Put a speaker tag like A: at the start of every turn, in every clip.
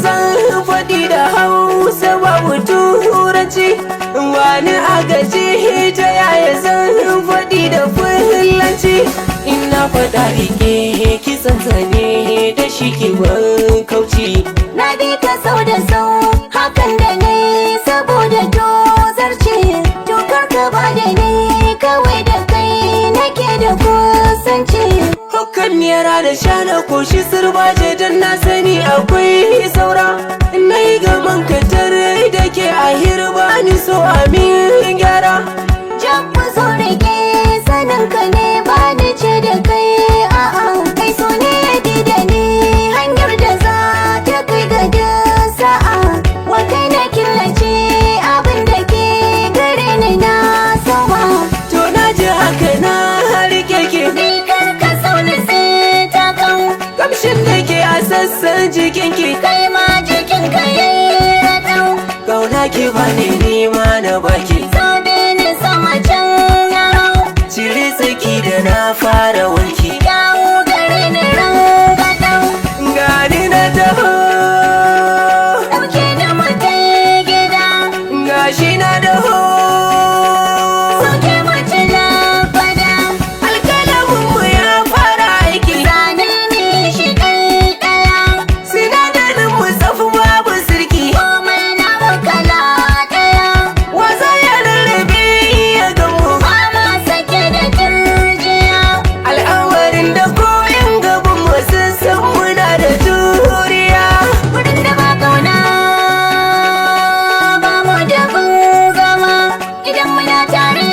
A: zan faɗi da Hausa babu turanci, wani agaji ta yaya zan faɗi da Fulanci. Ina faɗa rike kisan zane da shi ke ban kauci.
B: Na bi ka sau da sau hakan da ne saboda tozarci. Dokar ka ba da ni kawai da kai nake da kusanci.
A: Hakan yara da shana koshi sirbaje don na sani akwai saura. Na yi gaman katar da ke a hirba ni so amin gyara.
B: Jabba zo rike sanin ka ne ba ni ce da kai a'a. Kai so ne ya da ni hanyar da za ta kai ga da sa'a. Wa kai na killace abin da ke gare ni na sama.
A: To na ji haka na rike ki.
B: Rikar ka sau na sai ta kan.
A: Kamshin da ke a sassan jikinki.
B: Kai ma jikin ka yayi ratau.
A: Kauna ki bani nima na baki.
B: Sabe ni sama can ya hau.
A: Cire tsaki da na fara wanki.
B: Dawo gare ni rangadau.
A: Gani na taho.
B: Ɗauke da mutai gida.
A: Gashi na daho.
B: Sauke mace lafada.
A: Alƙalaminmu ya fara aiki.
B: Zane ne shi ɗaya.
A: Sinadarin mu tsafi babu sirki.
B: Komai na kala ɗaya.
A: Wasa ya rarrabe ya gamu.
B: Ba ma sake da turjiya.
A: Al'amarin da koyin gaban mu sun san muna da juriya.
B: Wurin da ba kauna ba mu da bin zama. Idan muna tare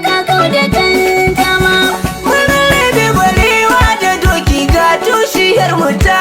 B: ka kau da tantama.
A: Mun rarrabe barewa da doki ga tushiyar mu ta